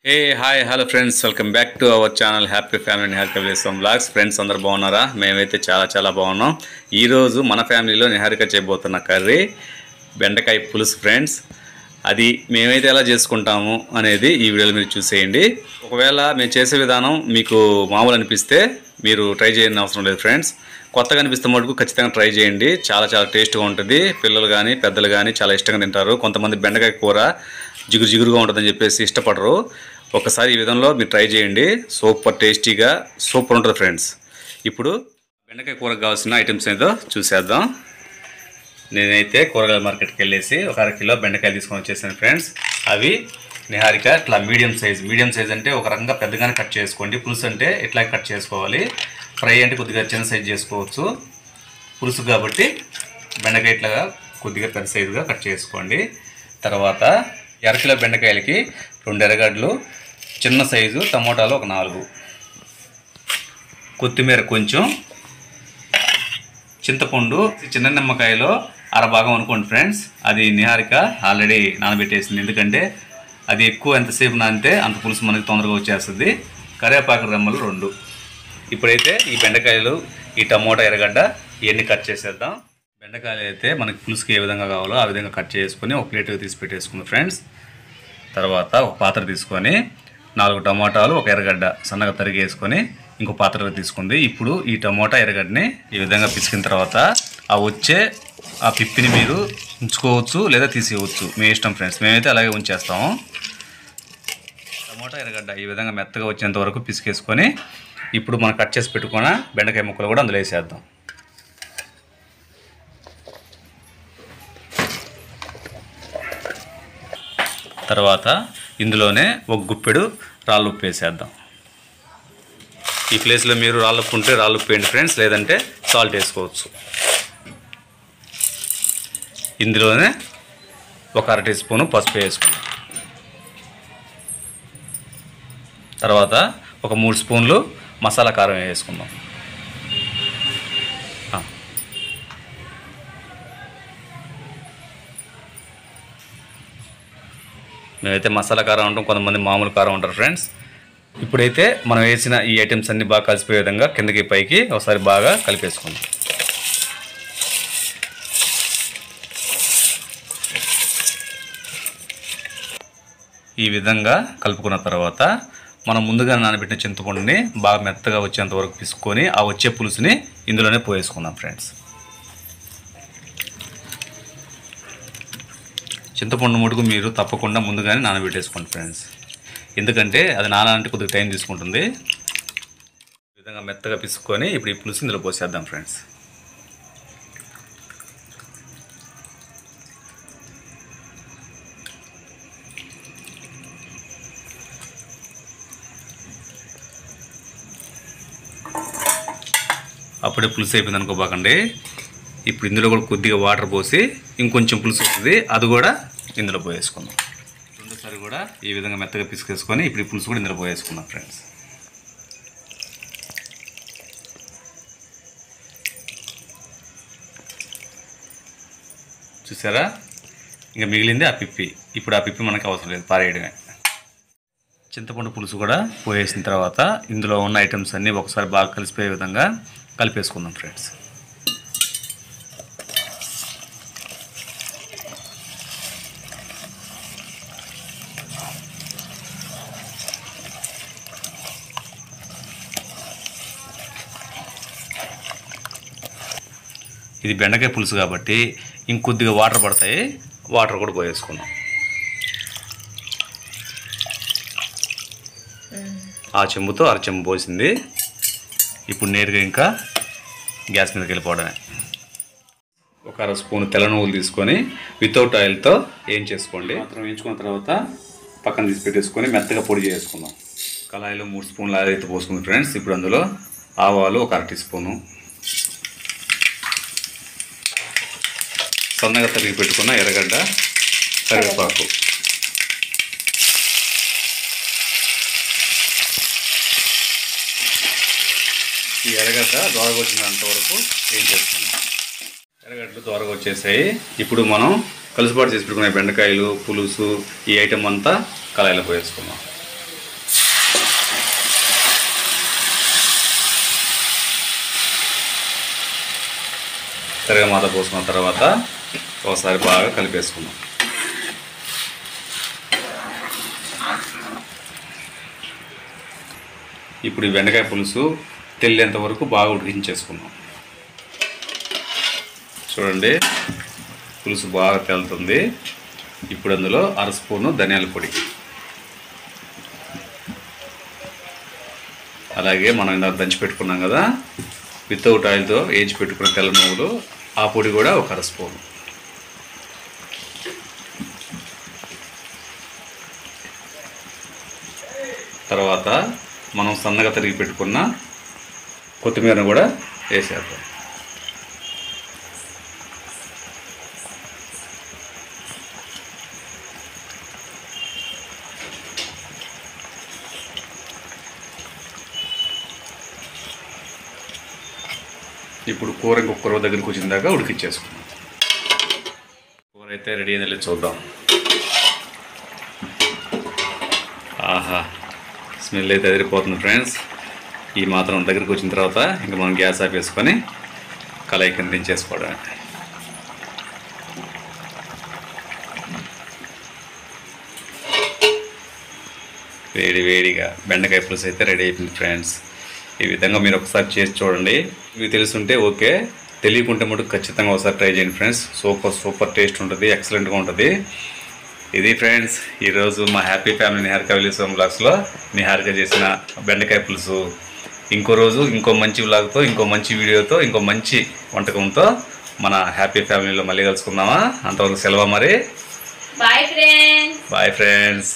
Hey hi hello friends, welcome back to our channel happy family Niharika village vlogs. Friends అందరు బాగున్నారా? మేమైతే చాలా బాగున్నాం. ఈరోజు మన ఫ్యామిలీలో నిహారిక చేయబోతున్న కర్రీ బెండకాయ పులుసు ఫ్రెండ్స్. అది మేమైతే ఎలా చేసుకుంటాము అనేది ఈ వీడియోలో మీరు చూసేయండి. ఒకవేళ మేము చేసే విధానం మీకు మామూలు అనిపిస్తే మీరు ట్రై చేయని అవసరం లేదు ఫ్రెండ్స్. కొత్తగా అనిపిస్తే మటుకు ఖచ్చితంగా ట్రై చేయండి. చాలా టేస్ట్గా ఉంటుంది. పిల్లలు కానీ పెద్దలు కానీ చాలా ఇష్టంగా తింటారు. కొంతమంది బెండకాయ కూర జిగురుగా ఉంటుందని చెప్పేసి ఇష్టపడరు. ఒకసారి ఈ విధంలో మీరు ట్రై చేయండి. సూపర్ టేస్టీగా సూపర్ ఉంటుంది ఫ్రెండ్స్. ఇప్పుడు బెండకాయ కూరకు కావాల్సిన ఐటమ్స్ ఏదో చూసేద్దాం. నేనైతే కూరగాయల మార్కెట్కి వెళ్ళేసి ఒక 1/2 కిలో బెండకాయలు తీసుకొని వచ్చేసాను ఫ్రెండ్స్. అవి నిహారిక ఇట్లా మీడియం సైజ్ అంటే ఒక రకంగా పెద్దగానే కట్ చేసుకోండి. పులుసు అంటే ఇట్లా కట్ చేసుకోవాలి. ఫ్రై అంటే కొద్దిగా చిన్న సైజ్ చేసుకోవచ్చు. పులుసు కాబట్టి బెండకాయ ఇట్లా కొద్దిగా పెద్ద సైజుగా కట్ చేసుకోండి. తర్వాత 1/2 కిలో బెండకాయలకి 2 ఎర్రగడ్డలు, చిన్న సైజు టమోటాలు ఒక 4, కొత్తిమీర కొంచెం, చింతపండు చిన్న నిమ్మకాయలో 1/2 భాగం అనుకోండి ఫ్రెండ్స్. అది నిహారిక ఆల్రెడీ నానబెట్టేసింది. ఎందుకంటే అది ఎక్కువ ఎంతసేపు నానితే అంత పులుసు మనకి తొందరగా వచ్చేస్తుంది. కరివేపాకు రెమ్మలు 2. ఇప్పుడైతే ఈ బెండకాయలు, ఈ టమోటా, ఎర్రగడ్డ ఇవన్నీ కట్ చేసేద్దాం. బెండకాయలు అయితే మనకి పులుసుకి ఏ విధంగా కావాలో ఆ విధంగా కట్ చేసుకొని ఒక ప్లేట్కి తీసి పెట్టేసుకుందాం ఫ్రెండ్స్. తర్వాత ఒక పాత్ర తీసుకొని 4 టమోటాలు, ఒక ఎర్రగడ్డ సన్నగా తరిగి వేసుకొని ఇంకో పాత్రలో తీసుకుంది. ఇప్పుడు ఈ టమోటా, ఎర్రగడ్డని ఈ విధంగా పిసికిన తర్వాత ఆ పిప్పిని మీరు ఉంచుకోవచ్చు లేదా తీసేయవచ్చు, మీ ఇష్టం ఫ్రెండ్స్. మేమైతే అలాగే ఉంచేస్తాము. టమోటా, ఎర్రగడ్డ ఈ విధంగా మెత్తగా వచ్చేంత వరకు పిసికేసుకొని ఇప్పుడు మనం కట్ చేసి పెట్టుకున్న బెండకాయ ముక్కలు కూడా అందులో వేసేద్దాం. తర్వాత ఇందులోనే ఒక గుప్పెడు రాళ్ళుప్పు వేసేద్దాం. ఈ ప్లేస్లో మీరు రాళ్ళుప్పు ఉంటే రాళ్ళుప్పు వేయండి ఫ్రెండ్స్, లేదంటే సాల్ట్ వేసుకోవచ్చు. ఇందులోనే ఒక 1/2 టీ స్పూను పసుపు వేసుకుందాం. తర్వాత ఒక 3 స్పూన్లు మసాలా కారం వేసుకుందాం. మేమైతే మసాలా కారం ఉంటాం, కొంతమంది మామూలు కారం ఉంటారు ఫ్రెండ్స్. ఇప్పుడైతే మనం వేసిన ఈ ఐటమ్స్ అన్నీ బాగా కలిసిపోయే విధంగా కిందకి పైకి ఒకసారి బాగా కలిపేసుకుందాం. ఈ విధంగా కలుపుకున్న తర్వాత మనం ముందుగా నానబెట్టిన చింతపండుని బాగా మెత్తగా వచ్చేంత వరకు పిసుకొని ఆ వచ్చే పులుసుని ఇందులోనే పోయేసుకుందాం ఫ్రెండ్స్. చింతపండు మటుకు మీరు తప్పకుండా ముందుగానే నానబెట్టేసుకోండి ఫ్రెండ్స్. ఎందుకంటే అది నానాలంటే కొద్దిగా టైం తీసుకుంటుంది. ఈ విధంగా మెత్తగా పిసుకొని ఇప్పుడు ఈ పులుసు ఇందులో పోసేద్దాం ఫ్రెండ్స్. అప్పుడే పులుసు అయిపోయింది అనుకోబాకండి. ఇప్పుడు ఇందులో కూడా కొద్దిగా వాటర్ పోసి ఇంకొంచెం పులుసు వస్తుంది, అది కూడా ఇందులో పోయేసుకుందాం. రెండోసారి కూడా ఈ విధంగా మెత్తగా పిసుకేసుకొని ఇప్పుడు ఈ పులుసు కూడా ఇందులో పోయేసుకుందాం ఫ్రెండ్స్. చూసారా, ఇంకా మిగిలింది ఆ పిప్పి. ఇప్పుడు ఆ పిప్పి మనకు అవసరం లేదు, పారేయడమే. చింతపండు పులుసు కూడా పోయేసిన తర్వాత ఇందులో ఉన్న ఐటమ్స్ అన్నీ ఒకసారి బాగా కలిసిపోయే విధంగా కలిపేసుకుందాం ఫ్రెండ్స్. ఇది బెండకాయ పులుసు కాబట్టి ఇంకొద్దిగా వాటర్ పడతాయి, వాటర్ కూడా పోయేసుకుందాం. ఆ చెంబుతో 1/2 చెంబు పోసింది. ఇప్పుడు నేరుగా ఇంకా గ్యాస్ మీదకి వెళ్ళిపోవడమే. ఒక 1/2 స్పూన్ తెల్ల నువ్వులు తీసుకొని వితౌట్ ఆయిల్తో వేయించేసుకోండి. మాత్రం వేయించుకున్న తర్వాత పక్కన తీసి పెట్టేసుకొని మెత్తగా పొడి చేసుకుందాం. కళాయిలో 3 స్పూన్ల ఆయిల్ అయితే పోసుకుంది ఫ్రెండ్స్. ఇప్పుడు అందులో ఆవాలు ఒక 1/2 టీ స్పూను, సన్నగా తరిగి పెట్టుకున్న ఎర్రగడ్డ, కరివేపాకు, ఈ ఎర్రగడ్డ దోరగా వచ్చినంత వరకు ఏం చేస్తున్నాం. ఎర్రగడ్డలు దోరగా వచ్చేసాయి. ఇప్పుడు మనం కలుసుబాటు చేసి పెట్టుకునే బెండకాయలు, పులుసు, ఈ ఐటమ్ అంతా కళాయిలో పోయేసుకున్నాం. తిరగమాత పోసుకున్న తర్వాత ఒకసారి బాగా కలిపేసుకుందాం. ఇప్పుడు ఈ బెండకాయ పులుసు తెల్లేంత వరకు బాగా ఉడికించేసుకుందాం. చూడండి పులుసు బాగా తెలుతుంది. ఇప్పుడు అందులో 1/2 స్పూను ధనియాల పొడి, అలాగే మనం ఇందాక దంచి పెట్టుకున్నాం కదా వితౌట్ ఆయిల్తో వేయించి పెట్టుకున్న తెల్ల నువ్వులు, ఆ పొడి కూడా ఒక 1/2 స్పూను. తర్వాత మనం సన్నగా తరిగి పెట్టుకున్న కొత్తిమీరను కూడా వేసేద్దాం. ఇప్పుడు కూర ఇంకొక కూర దగ్గరికి వచ్చిన దాకా ఉడికిచ్చేసుకుందాం. కూర అయితే రెడీ అయింది, చూద్దాం. ఆహా, స్మెల్ అయితే ఎదిరిపోతుంది ఫ్రెండ్స్. ఈ మాత్రం దగ్గరికి వచ్చిన తర్వాత ఇంకా మనం గ్యాస్ ఆపేసుకొని కళాయి కింద దించేసుకోవడం. వేడి వేడిగా బెండకాయ పులుసు అయితే రెడీ అయిపోయింది ఫ్రెండ్స్. ఈ విధంగా మీరు ఒకసారి చేసి చూడండి. మీకు తెలుసుంటే ఓకే, తెలియకుంటే మటుకు ఖచ్చితంగా ఒకసారి ట్రై చేయండి ఫ్రెండ్స్. సూపర్ టేస్ట్ ఉంటుంది, ఎక్సలెంట్గా ఉంటుంది. ఇది ఫ్రెండ్స్ ఈరోజు మా హ్యాపీ ఫ్యామిలీ నిహారిక విలేజ్ వ్లాగ్స్లో నిహారిక చేసిన బెండకాయ పులుసు. ఇంకో రోజు ఇంకో మంచి వ్లాగ్తో, ఇంకో మంచి వీడియోతో, ఇంకో మంచి వంటకంతో మన హ్యాపీ ఫ్యామిలీలో మళ్ళీ కలుసుకుందామా? అంతవరకు సెలవు మరి. Bye friends.